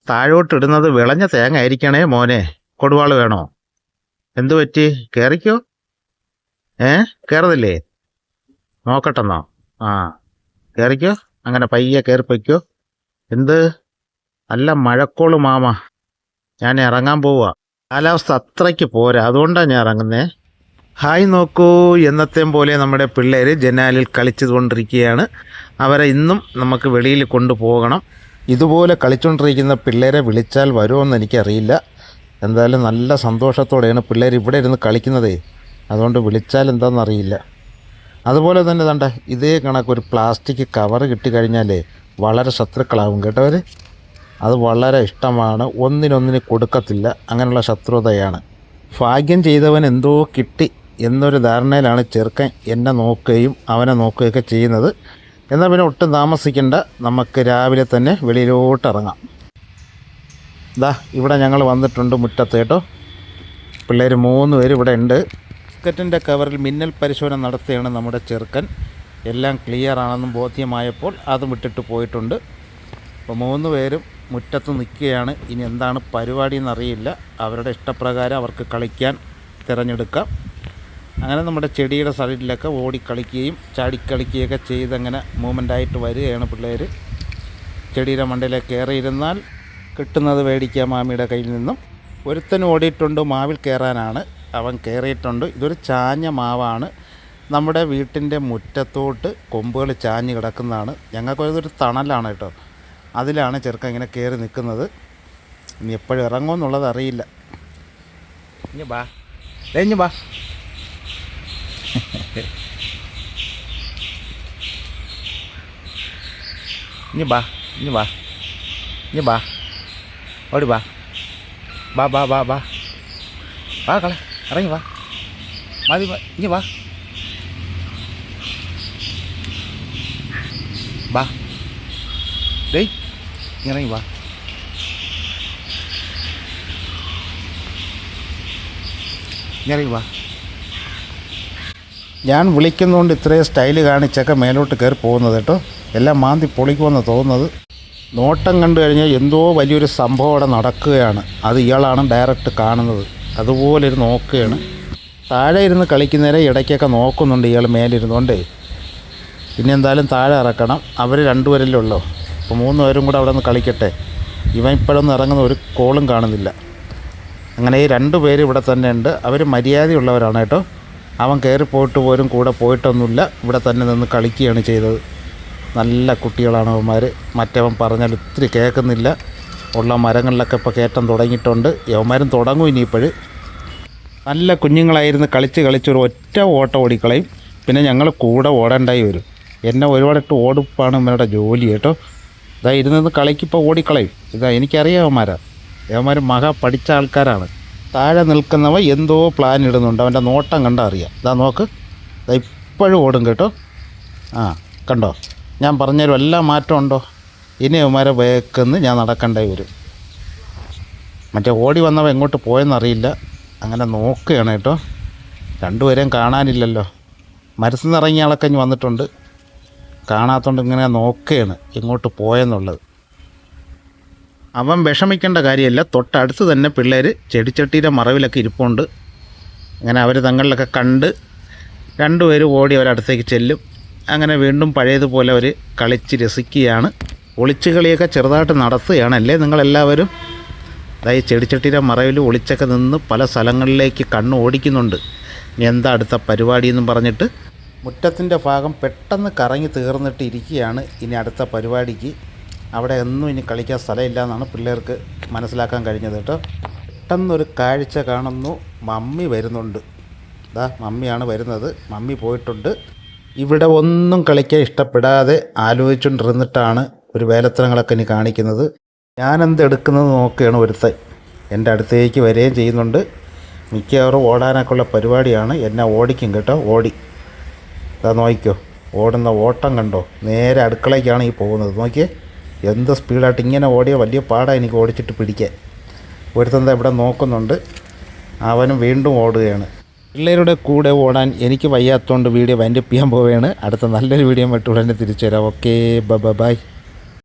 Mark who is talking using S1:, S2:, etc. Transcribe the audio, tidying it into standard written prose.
S1: താഴോട്ടിടുന്നത് വിളഞ്ഞ തേങ്ങ ആയിരിക്കണേ മോനെ. കൊടുവാള് വേണോ? എന്തു പറ്റി? കയറിക്കോ. കയറുന്നില്ലേ? നോക്കട്ടെന്നോ? ആ, കയറിക്കോ. അങ്ങനെ പയ്യെ കയറിപ്പോയ്ക്കോ. എന്ത് നല്ല മഴക്കോള് മാമ. ഞാൻ ഇറങ്ങാൻ പോവുക. കാലാവസ്ഥ അത്രയ്ക്ക് പോരാ, അതുകൊണ്ടാണ് ഞാൻ ഇറങ്ങുന്നേ. ഹായ് നോക്കൂ, എന്നത്തേം പോലെ നമ്മുടെ പിള്ളേർ ജനാലിൽ കളിച്ചുകൊണ്ടിരിക്കുകയാണ്. അവരെ ഇന്നും നമുക്ക് വെളിയിൽ കൊണ്ടുപോകണം. ഇതുപോലെ കളിച്ചുകൊണ്ടിരിക്കുന്ന പിള്ളേരെ വിളിച്ചാൽ വരുമോയെന്ന് എനിക്കറിയില്ല. എന്തായാലും നല്ല സന്തോഷത്തോടെയാണ് പിള്ളേർ ഇവിടെ ഇരുന്ന് കളിക്കുന്നതേ. അതുകൊണ്ട് വിളിച്ചാൽ എന്താണെന്നറിയില്ല. അതുപോലെ തന്നെ തണ്ട ഇതേ കണക്കൊരു പ്ലാസ്റ്റിക് കവർ കിട്ടിക്കഴിഞ്ഞാലേ വളരെ ശത്രുക്കളാവും കേട്ടവർ. അത് വളരെ ഇഷ്ടമാണ്, ഒന്നിനൊന്നിന് കൊടുക്കത്തില്ല, അങ്ങനെയുള്ള ശത്രുതയാണ്. ഭാഗ്യം ചെയ്തവൻ എന്തോ കിട്ടി എന്നൊരു ധാരണയിലാണ് ചെറുക്കൻ എന്നെ നോക്കുകയും അവനെ നോക്കുകയൊക്കെ ചെയ്യുന്നത്. എന്നാൽ പിന്നെ ഒട്ടും താമസിക്കേണ്ട, നമുക്ക് രാവിലെ തന്നെ വെളിയിലോട്ട് ഇറങ്ങാം. ഇവിടെ ഞങ്ങൾ വന്നിട്ടുണ്ട് മുറ്റത്ത് കേട്ടോ. പിള്ളേർ 3 പേര് ഇവിടെ ഉണ്ട്. ബിസ്ക്കറ്റിൻ്റെ കവറിൽ മിന്നൽ പരിശോധന നടത്തിയാണ് നമ്മുടെ ചെറുക്കൻ. എല്ലാം ക്ലിയർ ആണെന്നും ബോധ്യമായപ്പോൾ അത് വിട്ടിട്ട് പോയിട്ടുണ്ട്. അപ്പോൾ 3 പേരും മുറ്റത്ത് നിൽക്കുകയാണ്. ഇനി എന്താണ് പരിപാടി എന്നറിയില്ല. അവരുടെ ഇഷ്ടപ്രകാരം അവർക്ക് കളിക്കാൻ തിരഞ്ഞെടുക്കാം. അങ്ങനെ നമ്മുടെ ചെടിയുടെ സൈഡിലൊക്കെ ഓടിക്കളിക്കുകയും ചാടിക്കളിക്കുകയൊക്കെ ചെയ്തങ്ങനെ മൂവ്മെൻ്റായിട്ട് വരികയാണ് പിള്ളേർ. ചെടിയുടെ മണ്ടയിലേക്ക് കയറിയിരുന്നാൽ കിട്ടുന്നത് മേടിക്കുക മാമിയുടെ കയ്യിൽ നിന്നും. ഒരുത്തൻ ഓടിയിട്ടുണ്ട് മാവിൽ കയറാനാണ്. അവൻ കയറിയിട്ടുണ്ട്. ഇതൊരു ചാഞ്ഞ മാവാണ്. നമ്മുടെ വീട്ടിൻ്റെ മുറ്റത്തോട്ട് കൊമ്പുകൾ ചാഞ്ഞ് കിടക്കുന്നതാണ്. ഞങ്ങൾക്കൊരു തണലാണ് കേട്ടോ. അതിലാണ് ചെറുക്കൻ ഇങ്ങനെ കയറി നിൽക്കുന്നത്. ഇനി എപ്പോഴും ഇറങ്ങുമെന്നുള്ളത് അറിയില്ല. ഇനി ബാ, ഇനി ബാ. ഇനി ബാ, ഇനി ബാ, ഇനി ബാ, ഓടി ബാ, ബാ ബാ ബാ ബാ ബാ കളെ, ഇറങ്ങി വാ, മതി, ഇനി വാ, ബാ, ഡേയ് ഇറങ്ങി വാ, ഇറങ്ങി വാ. ഞാൻ വിളിക്കുന്നതുകൊണ്ട് ഇത്രയും സ്റ്റൈല് കാണിച്ചൊക്കെ മേലോട്ട് കയറി പോകുന്നത് കേട്ടോ. എല്ലാം മാന്തി പൊളിക്കുമെന്ന് തോന്നുന്നത്. നോട്ടം കണ്ടു കഴിഞ്ഞാൽ എന്തോ വലിയൊരു സംഭവം അവിടെ നടക്കുകയാണ്. അത് ഇയാളാണ് ഡയറക്റ്റ് കാണുന്നത്. അതുപോലെ ഇരുന്ന് നോക്കുകയാണ്. താഴെ ഇരുന്ന് കളിക്കുന്നവരെ ഇടയ്ക്കൊക്കെ നോക്കുന്നുണ്ട് ഇയാൾ മേലിരുന്നുകൊണ്ടേ. പിന്നെ എന്തായാലും താഴെ ഇറക്കണം. അവർ 2 പേരല്ലേ ഉള്ളൂ. അപ്പോൾ 3 പേരും കൂടെ അവിടെ നിന്ന് കളിക്കട്ടെ. ഇവൻ ഇപ്പോഴൊന്നും ഇറങ്ങുന്ന ഒരു കോളും കാണുന്നില്ല. അങ്ങനെ ഈ 2 പേര് ഇവിടെ തന്നെ ഉണ്ട്. അവർ മര്യാദയുള്ളവരാണ് കേട്ടോ. അവൻ കയറി പോയിട്ട് പോലും കൂടെ പോയിട്ടൊന്നുമില്ല, ഇവിടെ തന്നെ നിന്ന് കളിക്കുകയാണ് ചെയ്തത്. നല്ല കുട്ടികളാണ് അവന്മാർ. മറ്റവൻ പറഞ്ഞാൽ ഒത്തിരി കേൾക്കുന്നില്ല. ഉള്ള മരങ്ങളിലൊക്കെ ഇപ്പോൾ കയറ്റം തുടങ്ങിയിട്ടുണ്ട്. യവന്മാരും തുടങ്ങും ഇനിയിപ്പോഴും. നല്ല കുഞ്ഞുങ്ങളായിരുന്നു. കളിച്ചൊരു ഒറ്റ ഓട്ടം ഓടിക്കളയും. പിന്നെ ഞങ്ങൾ കൂടെ ഓടേണ്ടായി വരും. എന്നെ ഒരുപാടിട്ട് ഓടിപ്പാണ് ഇവരുടെ ജോലി കേട്ടോ. ഇതാ ഇരുന്ന് കളിക്കിപ്പോൾ ഓടിക്കളയും. ഇതാ എനിക്കറിയാം യവന്മാർ മഹാ പഠിച്ച ആൾക്കാരാണ്. താഴെ നിൽക്കുന്നവ എന്തോ പ്ലാൻ ഇടുന്നുണ്ട്. അവൻ്റെ നോട്ടം കണ്ടാൽ അറിയാം. ഇതാ നോക്ക്, ഇതാ ഇപ്പോഴും ഓടും കേട്ടോ. ആ കണ്ടോ, ഞാൻ പറഞ്ഞാലും എല്ലാം മാറ്റം ഉണ്ടോ. ഇനി അവന്മാരെ വേക്കെന്ന് ഞാൻ നടക്കേണ്ടായി വരും. മറ്റേ ഓടി വന്നവ എങ്ങോട്ട് പോയെന്നറിയില്ല. അങ്ങനെ നോക്കുകയാണ് കേട്ടോ. 2 പേരെയും കാണാനില്ലല്ലോ. മരത്തിൽ നിന്ന് ഇറങ്ങിയ ആളൊക്കെ ഇനി വന്നിട്ടുണ്ട്. കാണാത്തതുകൊണ്ട് ഇങ്ങനെ നോക്കുകയാണ് എങ്ങോട്ട് പോയെന്നുള്ളത്. അവൻ വിഷമിക്കേണ്ട കാര്യമില്ല. തൊട്ടടുത്ത് തന്നെ പിള്ളേർ ചെടിച്ചട്ടിയുടെ മറവിലൊക്കെ ഇരിപ്പുണ്ട്. അങ്ങനെ അവർ തങ്ങളിലൊക്കെ കണ്ട് 2 പേര് ഓടി അവരടുത്തേക്ക് ചെല്ലും. അങ്ങനെ വീണ്ടും പഴയതുപോലെ അവർ കളിച്ച് രസിക്കുകയാണ്. ഒളിച്ചു കളിയൊക്കെ ചെറുതായിട്ട് നടത്തുകയാണല്ലേ നിങ്ങളെല്ലാവരും. അതായത് ചെടിച്ചട്ടിയുടെ മറവിൽ ഒളിച്ചൊക്കെ നിന്ന് പല സ്ഥലങ്ങളിലേക്ക് കണ്ണ് ഓടിക്കുന്നുണ്ട്. ഇനി എന്താ അടുത്ത പരിപാടി എന്നും പറഞ്ഞിട്ട് മുറ്റത്തിൻ്റെ ഭാഗം പെട്ടെന്ന് കറങ്ങി തീർന്നിട്ട് ഇരിക്കുകയാണ്. ഇനി അടുത്ത പരിപാടിക്ക് അവിടെ ഒന്നും ഇനി കളിക്കാൻ സ്ഥലമില്ല എന്നാണ് പിള്ളേർക്ക് മനസ്സിലാക്കാൻ കഴിഞ്ഞത് കേട്ടോ. പെട്ടെന്നൊരു കാഴ്ച കാണുന്നു. മമ്മി വരുന്നുണ്ട്. മമ്മിയാണ് വരുന്നത്. മമ്മി പോയിട്ടുണ്ട്. ഇവിടെ ഒന്നും കളിക്കാൻ ഇഷ്ടപ്പെടാതെ ആലോചിച്ചുകൊണ്ടിരുന്നിട്ടാണ് ഒരു വേലത്തരങ്ങളൊക്കെ ഇനി കാണിക്കുന്നത്. ഞാനെന്തെടുക്കുന്നത് നോക്കുകയാണ് ഒരുത്തൻ. എൻ്റെ അടുത്തേക്ക് വരികയും ചെയ്യുന്നുണ്ട്. മിക്കവാറും ഓടാനൊക്കെ ഉള്ള പരിപാടിയാണ്. എന്നെ ഓടിക്കും കേട്ടോ. ഓടി ഇതാ നോക്കിക്കോ, ഓടുന്ന ഓട്ടം കണ്ടോ. നേരെ അടുക്കളയ്ക്കാണ് ഈ പോകുന്നത്. നോക്കിയേ എന്ത് സ്പീഡായിട്ട്. ഇങ്ങനെ ഓടിയ വലിയ പാടാണ് എനിക്ക് ഓടിച്ചിട്ട് പിടിക്കാൻ. ഒരുത്തന്താ ഇവിടെ നോക്കുന്നുണ്ട്. അവനും വീണ്ടും ഓടുകയാണ്. പിള്ളേരുടെ കൂടെ ഓടാൻ എനിക്ക് വയ്യാത്തതുകൊണ്ട് വീഡിയോ വൈൻഡപ്പ് ചെയ്യാൻ പോവുകയാണ്. അടുത്ത നല്ലൊരു വീഡിയോ ആയിട്ട് ഉടനെ തിരിച്ചു വരാം. Okay, by.